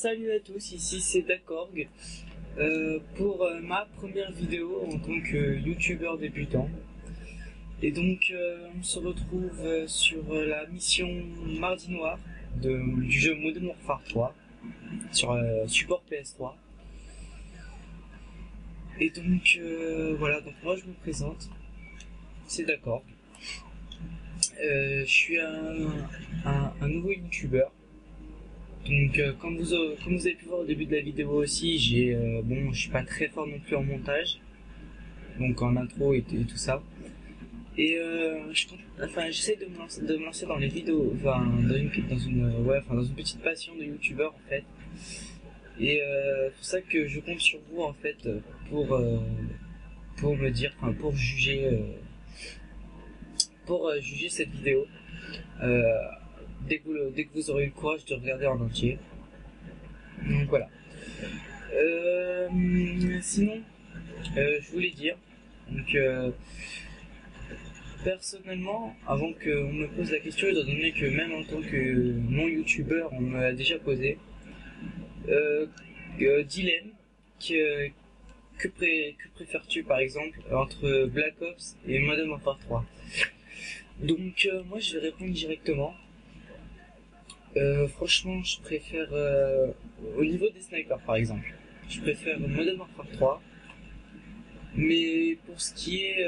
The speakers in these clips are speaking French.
salut à tous, ici c'est Dakorg pour ma première vidéo en tant que youtubeur débutant. Et donc on se retrouve sur la mission Mardi Noir du jeu Modern Warfare 3 sur support PS3. Et donc voilà, donc moi je me présente, c'est Dakorg. Je suis un nouveau youtubeur. Donc comme vous avez pu voir au début de la vidéo aussi, je suis pas très fort non plus en montage, donc en intro et tout ça. Et j'essaie de me lancer dans les vidéos, dans une petite passion de youtubeur en fait. Et c'est pour ça que je compte sur vous en fait pour me dire, pour juger cette vidéo. Dès que vous aurez eu le courage de regarder en entier. Donc voilà. Sinon, je voulais dire, donc personnellement, avant qu'on me pose la question, étant donné que même en tant que non-youtubeur, on me l'a déjà posé, dilemme, que préfères-tu par exemple entre Black Ops et Modern Warfare 3? Donc moi je vais répondre directement. Franchement, je préfère, au niveau des snipers par exemple, je préfère Modern Warfare 3, mais pour ce qui est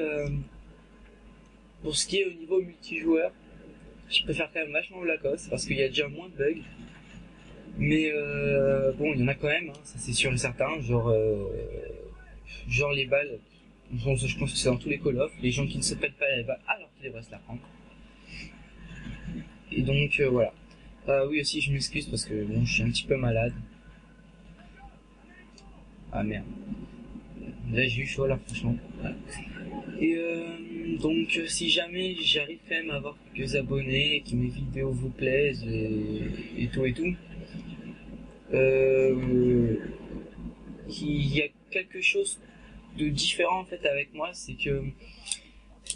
au niveau multijoueur, je préfère quand même vachement Black Ops, parce qu'il y a déjà moins de bugs, mais bon, il y en a quand même, hein, ça c'est sûr et certain, genre les balles, je pense que c'est dans tous les Call of, les gens qui ne se pètent pas les balles alors qu'ils devraient se la prendre. Et donc voilà. Oui aussi, je m'excuse parce que bon, je suis un petit peu malade. Ah merde. Là j'ai eu chaud là franchement. Et donc si jamais j'arrive quand même à avoir quelques abonnés et que mes vidéos vous plaisent et tout, il y a quelque chose de différent en fait avec moi, c'est que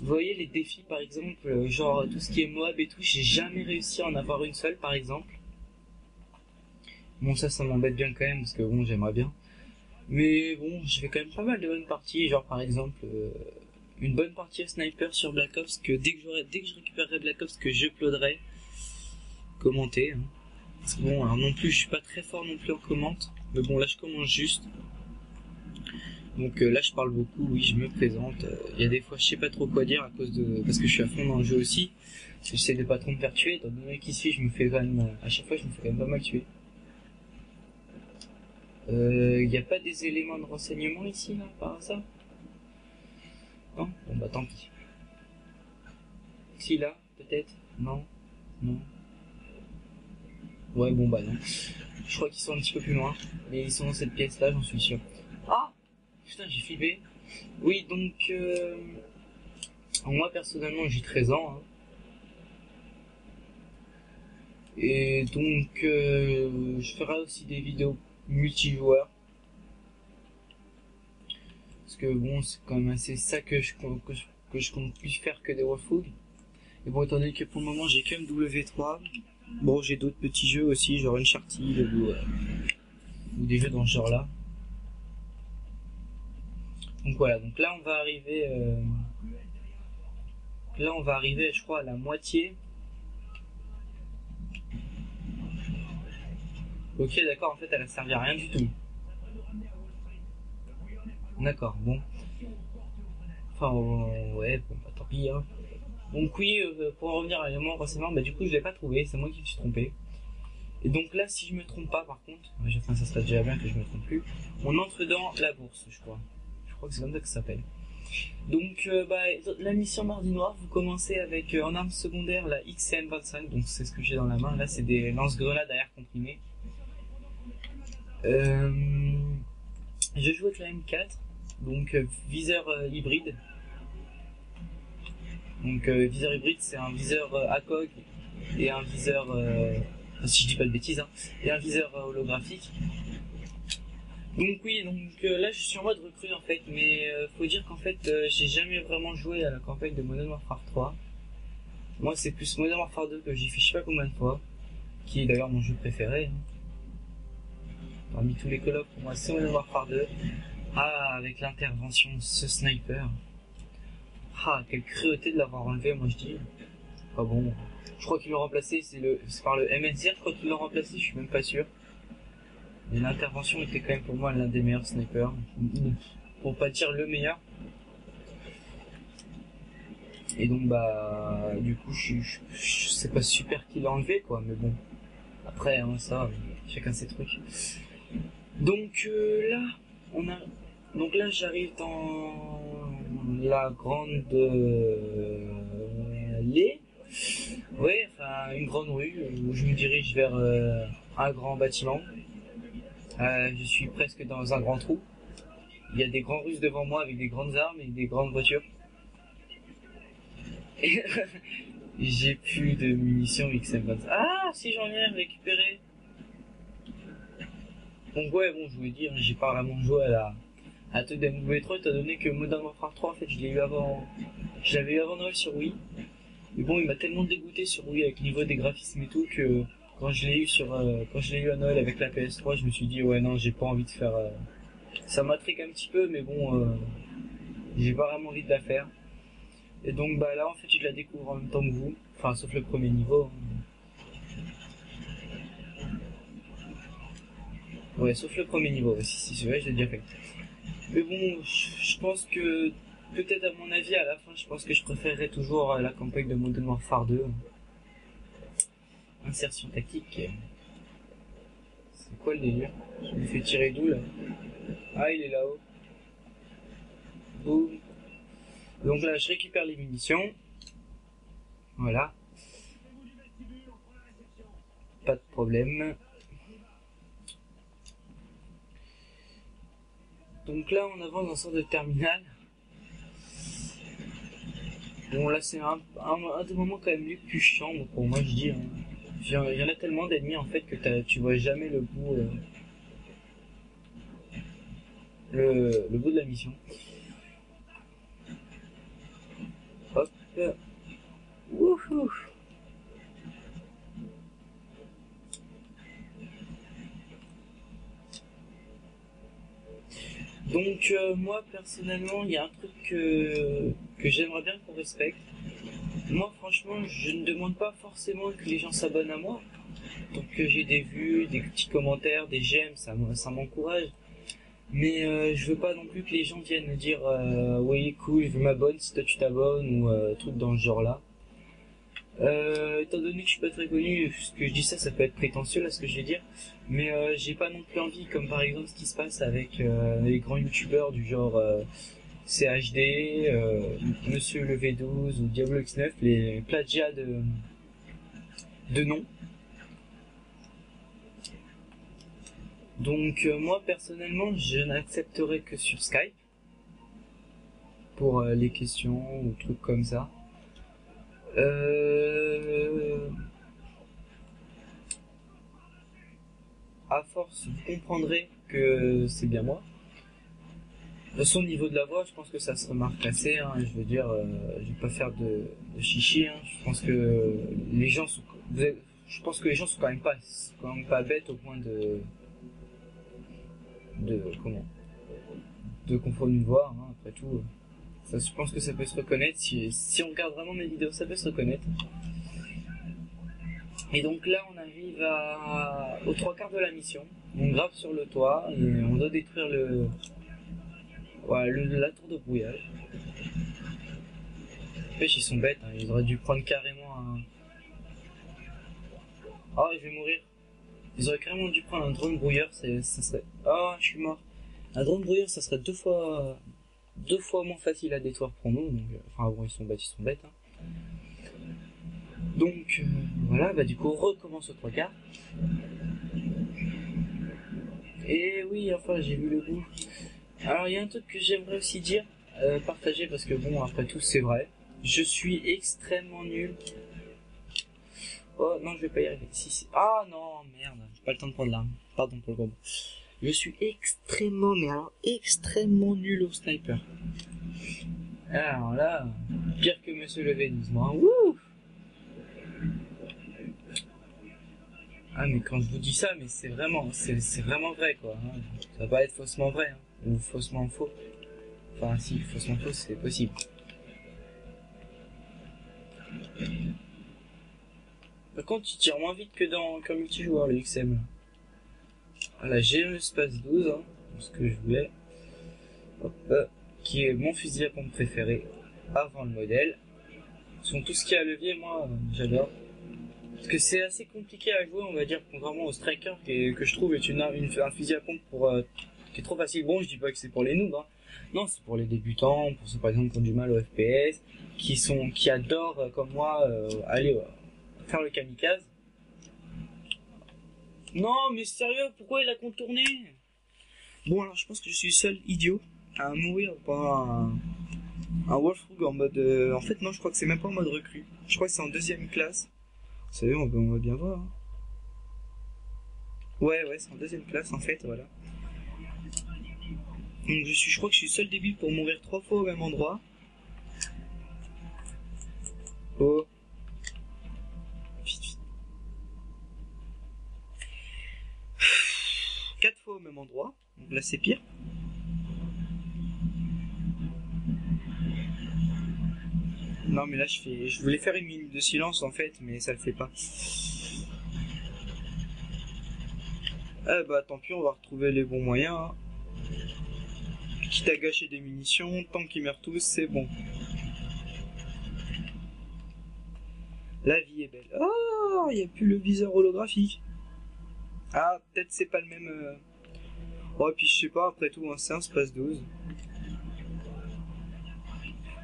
vous voyez les défis par exemple, genre tout ce qui est Moab et tout, j'ai jamais réussi à en avoir une seule par exemple. Bon ça m'embête bien quand même parce que bon j'aimerais bien. Mais bon, je fais quand même pas mal de bonnes parties, genre par exemple une bonne partie à sniper sur Black Ops que dès que je récupérerai Black Ops que j'uploaderai, commenter. Hein. Parce que bon, alors non plus je suis pas très fort non plus en commente, mais bon là je commence juste. Donc là je parle beaucoup, oui je me présente, il y a des fois je sais pas trop quoi dire parce que je suis à fond dans le jeu aussi, j'essaie de pas trop me faire tuer, étant donné qu'ici je me fais quand même, à chaque fois je me fais quand même pas mal tuer. Il n'y a pas des éléments de renseignement ici là par hasard? Non? Bon bah tant pis. Si là, peut-être? Non? Non? Ouais bon bah non. Je crois qu'ils sont un petit peu plus loin, mais ils sont dans cette pièce là, j'en suis sûr. Ah! Putain, j'ai flippé. Oui, donc moi personnellement j'ai 13 ans. Hein. Et donc je ferai aussi des vidéos multijoueurs. Parce que bon, c'est quand même assez ça que je compte plus faire que des Warfug. Et bon, étant donné que pour le moment j'ai que MW3, bon j'ai d'autres petits jeux aussi, genre Uncharted ou des jeux dans ce genre là. Donc voilà, donc là on va arriver je crois à la moitié. Ok d'accord, en fait elle a servi à rien du tout. D'accord, bon. Enfin ouais, bon bah tant pis hein. Donc oui, pour en revenir à l'élément renseignement, bah du coup je l'ai pas trouvé, c'est moi qui me suis trompé. Et donc là si je me trompe pas par contre, enfin ça serait déjà bien que je me trompe plus, on entre dans la bourse je crois. Je crois que c'est comme ça que ça s'appelle. Donc la mission Mardi Noir, vous commencez avec en arme secondaire la XCM25, donc c'est ce que j'ai dans la main, là c'est des lance-grenades à air comprimé. Je joue avec la M4, donc viseur hybride. Donc viseur hybride c'est un viseur ACOG et un viseur, si je dis pas de bêtises, hein, et un viseur holographique. Donc oui, là je suis en mode recrue en fait, mais faut dire qu'en fait j'ai jamais vraiment joué à la campagne de Modern Warfare 3. Moi c'est plus Modern Warfare 2 que j'ai fait je sais pas combien de fois, qui est d'ailleurs mon jeu préféré. Hein. Parmi tous les Call of, pour moi, c'est Modern Warfare 2. Ah, avec l'intervention de ce sniper. Ah, quelle cruauté de l'avoir enlevé, moi je dis. Ah bon, je crois qu'ils l'ont remplacé, c'est par le MNCR, je crois qu'ils l'ont remplacé, je suis même pas sûr. Mais l'intervention était quand même pour moi l'un des meilleurs snipers. Pour pas dire le meilleur. Et donc bah du coup je sais pas super qui l'a enlevé quoi, mais bon. Après hein, ça, chacun ses trucs. Donc là, j'arrive dans la grande allée. Ouais, enfin une grande rue où je me dirige vers un grand bâtiment. Je suis presque dans un grand trou. Il y a des grands Russes devant moi avec des grandes armes et des grandes voitures. Et j'ai plus de munitions XM25. Ah, si j'en ai récupéré. Donc ouais, bon, je vous l'ai dit, hein, j'ai pas vraiment joué à la truc d'MW3 étant donné que Modern Warfare 3, en fait, je l'avais eu avant Noël sur Wii. Mais bon, il m'a tellement dégoûté sur Wii avec le niveau des graphismes et tout que quand je l'ai eu à Noël avec la PS3, je me suis dit ouais non, j'ai pas envie de faire. Ça m'intrigue un petit peu, mais bon, j'ai pas vraiment envie de la faire. Et donc bah là en fait je la découvre en même temps que vous, enfin sauf le premier niveau. Ouais, sauf le premier niveau, si c'est vrai, je l'ai déjà fait. Mais bon, je pense que peut-être à mon avis à la fin, je pense que je préférerais toujours la campagne de Modern Warfare 2. Insertion tactique. C'est quoi le délire? Je me fais tirer d'où là? Ah, il est là-haut. Boum. Donc là, je récupère les munitions. Voilà. Pas de problème. Donc là, on avance dans une sorte de terminal. Bon, là, c'est un des moments quand même les plus chiants pour moi, je dis. Hein. Il y en a tellement d'ennemis en fait que tu vois jamais le bout. Le bout de la mission. Hop. Wouhou. Donc moi personnellement, il y a un truc que j'aimerais bien qu'on respecte. Moi franchement, je ne demande pas forcément que les gens s'abonnent à moi. Donc que j'ai des vues, des petits commentaires, des j'aime, ça m'encourage. Mais je veux pas non plus que les gens viennent me dire oui cool, je m'abonne si toi tu t'abonnes ou truc dans ce genre là. Étant donné que je suis pas très connu, ce que je dis ça peut être prétentieux là ce que je vais dire, mais j'ai pas non plus envie, comme par exemple ce qui se passe avec les grands youtubeurs du genre CHD, Monsieur le V12 ou Diablo X9, les plagiats de noms. Donc moi personnellement je n'accepterai que sur Skype pour les questions ou trucs comme ça. À force vous comprendrez que c'est bien moi. De toute façon, au niveau de la voix, je pense que ça se remarque assez. Hein, je veux dire, je vais pas faire de chichi. Hein, je pense que les gens sont, je pense que les gens sont quand même pas bêtes au point de confondre une voix. Hein, après tout, ça, je pense que ça peut se reconnaître. Si on regarde vraiment mes vidéos, ça peut se reconnaître. Et donc là, on arrive aux 3/4 de la mission. On grave sur le toit et on doit détruire la tour de brouillage. Pêche, ils sont bêtes, hein. Ils auraient dû prendre carrément un... Oh, je vais mourir. Ils auraient carrément dû prendre un drone brouilleur, ça serait... Oh, je suis mort. Un drone brouilleur, ça serait deux fois moins facile à détruire pour nous. Donc, enfin bon, ils sont bêtes. Hein. Donc, voilà, bah du coup, on recommence au 3/4. Et oui, enfin, j'ai vu le bout. Alors, il y a un truc que j'aimerais aussi dire, partager, parce que bon, après tout, c'est vrai. Je suis extrêmement nul. Oh non, je vais pas y arriver. Si. Ah non, merde, j'ai pas le temps de prendre l'arme. Pardon pour le gros. Je suis extrêmement nul au sniper. Alors là, pire que Monsieur le V12, moi. Wouh! Ah, mais quand je vous dis ça, mais c'est vraiment vrai, quoi. Hein. Ça va pas être faussement vrai, hein. Ou faussement faux. Enfin, si, faussement faux, c'est possible. Par contre, tu tires moins vite que qu'un multijoueur, le XM. Voilà, j'ai le Space 12, hein, ce que je voulais. Hop, qui est mon fusil à pompe préféré avant le modèle. Sur tout ce qui est à levier, moi, j'adore. Parce que c'est assez compliqué à jouer, on va dire, contrairement au Striker, que je trouve est un fusil à pompe qui est trop facile. Bon, je dis pas que c'est pour les noobs, hein. Non, c'est pour les débutants, pour ceux par exemple qui ont du mal au FPS, qui adorent, comme moi, aller faire le kamikaze. Non, mais sérieux, pourquoi il a contourné? Bon, alors je pense que je suis le seul idiot à mourir pendant un Wolfrug en mode... en fait, non, je crois que c'est même pas en mode recrue. Je crois que c'est en deuxième classe. Vous savez, on va bien voir. Hein. Ouais, c'est en deuxième classe, en fait, voilà. Donc je crois que je suis le seul débile pour mourir 3 fois au même endroit. Oh. Vite. 4 fois au même endroit. Donc là, c'est pire. Non, mais là, je voulais faire une minute de silence, en fait, mais ça le fait pas. Ah bah, tant pis, on va retrouver les bons moyens. Hein. Quitte à gâcher des munitions, tant qu'ils meurent tous, c'est bon. La vie est belle. Oh, il n'y a plus le viseur holographique. Ah, peut-être c'est pas le même... Oh, et puis je sais pas, après tout, hein, c'est un Space 12.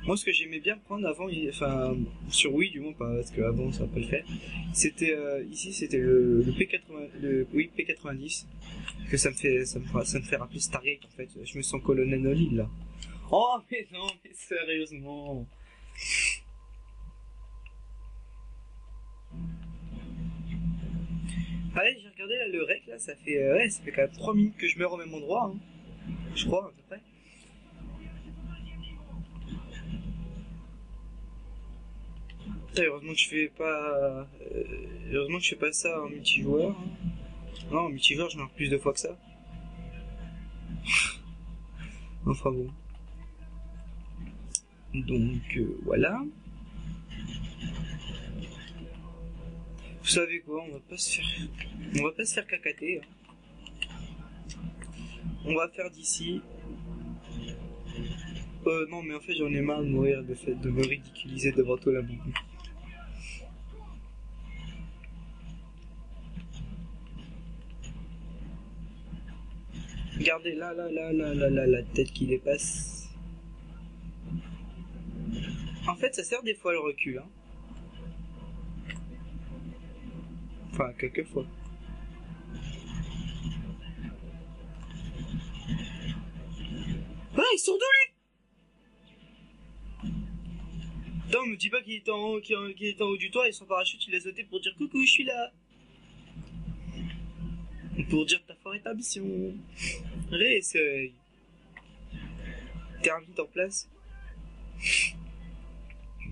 Moi, ce que j'aimais bien prendre avant, enfin, sur Wii du moins, pas parce qu'avant ça va pas le faire, c'était ici, c'était le P80, oui, P90, que ça me fait rappeler Stargate en fait. Je me sens colonel Olive là. Oh, mais non, mais sérieusement. Allez, j'ai regardé là le rec là, ça fait quand même 3 minutes que je meurs au même endroit, hein. Je crois à peu près. Heureusement que je fais pas ça en multijoueur. Hein. Non, en multijoueur, je meurs plus de fois que ça. Enfin bon. Donc voilà. Vous savez quoi, on va pas se faire cacater. Hein. On va faire d'ici. Non, mais en fait, j'en ai marre de mourir de me ridiculiser devant tout la monde. Regardez là, la tête qui dépasse. En fait, ça sert des fois le recul, hein. Enfin, quelques fois. Ah, il sort d'où lui? Attends, me dis pas qu'il est en haut, qu'il est en haut du toit et son parachute il a sauté pour dire coucou, je suis là. Pour dire ta forêt ta mission. Réessaye. Termine en place.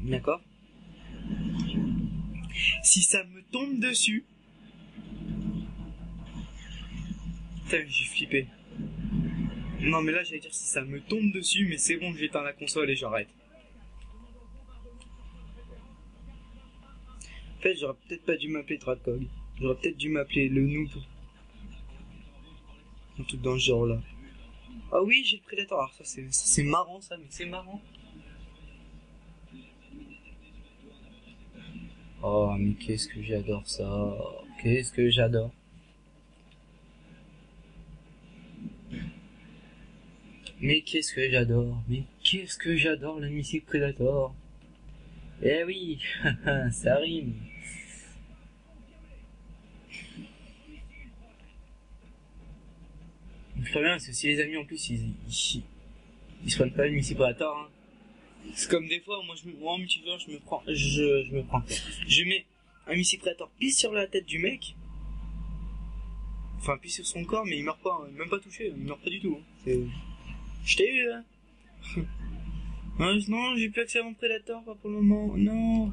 D'accord. Si ça me tombe dessus. Putain, j'ai flippé. Non, mais là, j'allais dire si ça me tombe dessus, mais c'est bon, j'éteins la console et j'arrête. En fait, j'aurais peut-être pas dû m'appeler Dracog. J'aurais peut-être dû m'appeler le noob. Un truc dans ce genre-là. Ah oui, j'ai le Predator. Alors ça, c'est marrant, ça, mais c'est marrant. Oh, mais qu'est-ce que j'adore ça. Qu'est-ce que j'adore. Mais qu'est-ce que j'adore. Mais qu'est-ce que j'adore le missile Predator. Eh oui, ça rime. Très bien, parce que si les amis en plus ils se prennent pas le missile Predator, hein. C'est comme des fois, moi en multijoueur, je mets un missile Predator pile sur la tête du mec. Enfin, pile sur son corps, mais il meurt pas, hein, même pas touché, il meurt pas du tout. Hein. Je t'ai eu, hein. Non, j'ai plus accès à mon Predator, pas pour le moment, non.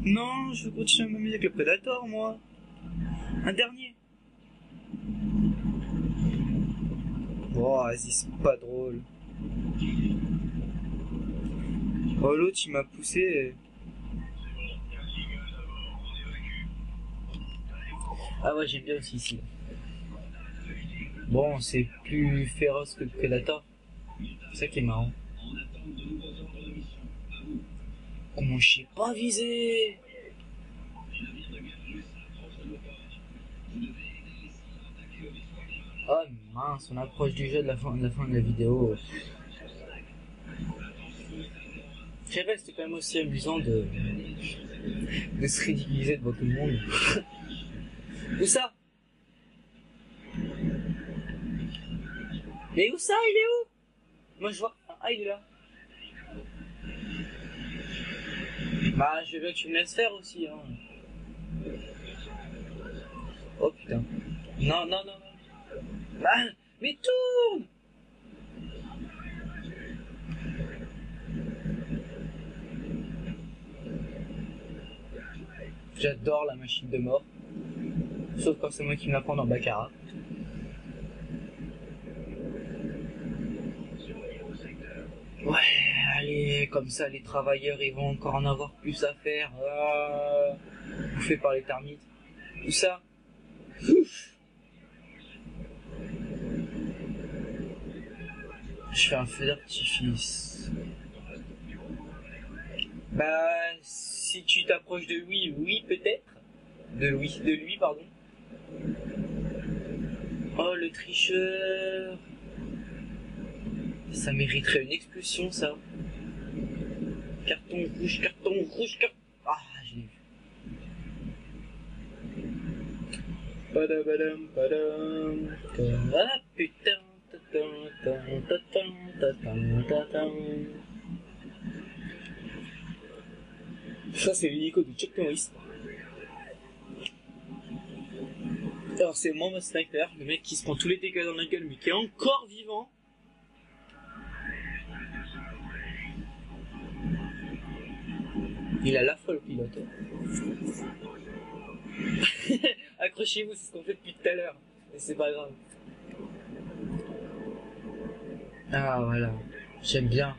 Non, je veux continuer à m'amuser avec le Predator, moi. Un dernier. Oh, vas-y, c'est pas drôle. Oh, l'autre, il m'a poussé. Ah ouais, j'aime bien aussi ici. Bon, c'est plus féroce que le Predator. C'est ça qui est marrant. Comment je sais pas viser? Oh mince, on approche du jeu de la fin de la vidéo. Je sais pas, c'était quand même aussi amusant de se ridiculiser devant tout le monde. Où ça? Mais où ça? Il est où? Moi je vois. Ah, il est là. Bah, je veux bien que tu me laisses faire aussi, hein. Oh putain. Non, non, non, non. Bah, mais tourne! J'adore la machine de mort. Sauf quand c'est moi qui me la prends dans Baccarat. Ouais, allez, comme ça les travailleurs ils vont encore en avoir plus à faire. Bouffé par les termites. Tout ça. Ouf. Je fais un feu d'artifice. Bah, si tu t'approches de lui, oui peut-être. De lui, pardon. Oh, le tricheur. Ça mériterait une expulsion, ça. Carton rouge, carton rouge, carton... Ah, je l'ai vu. Padabadam, padam. Ah, putain. Ça, c'est l'hélico de Chuck Norris. Alors, c'est moi, mon sniper, le mec qui se prend tous les dégâts dans la gueule, mais qui est encore vivant. Il a la folle, le pilote. Accrochez-vous, c'est ce qu'on fait depuis tout à l'heure. Mais c'est pas grave. Ah, voilà. J'aime bien.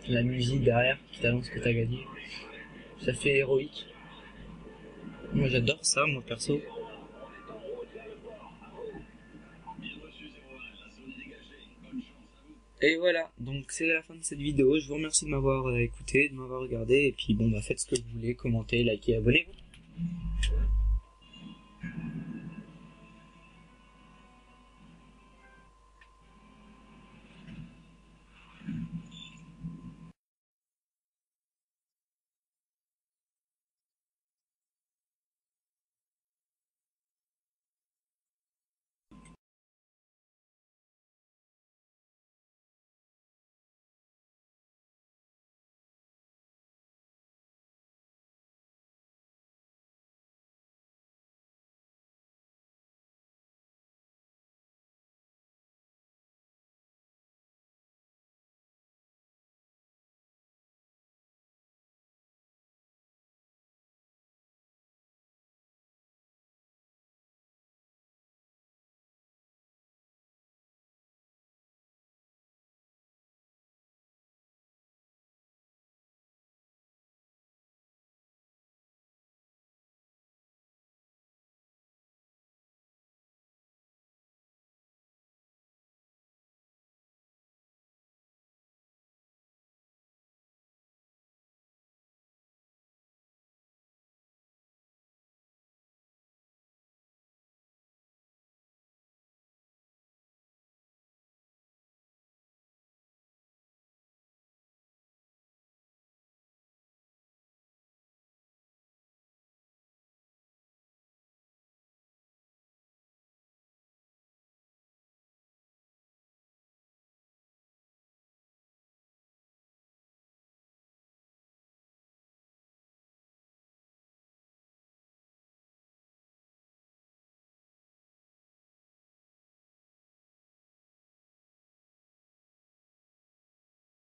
La musique derrière qui t'annonce que t'as gagné. Ça fait héroïque. Moi, j'adore ça, moi, perso. Et voilà, donc c'est la fin de cette vidéo. Je vous remercie de m'avoir écouté, de m'avoir regardé. Et puis bon, bah faites ce que vous voulez, commentez, likez, abonnez-vous.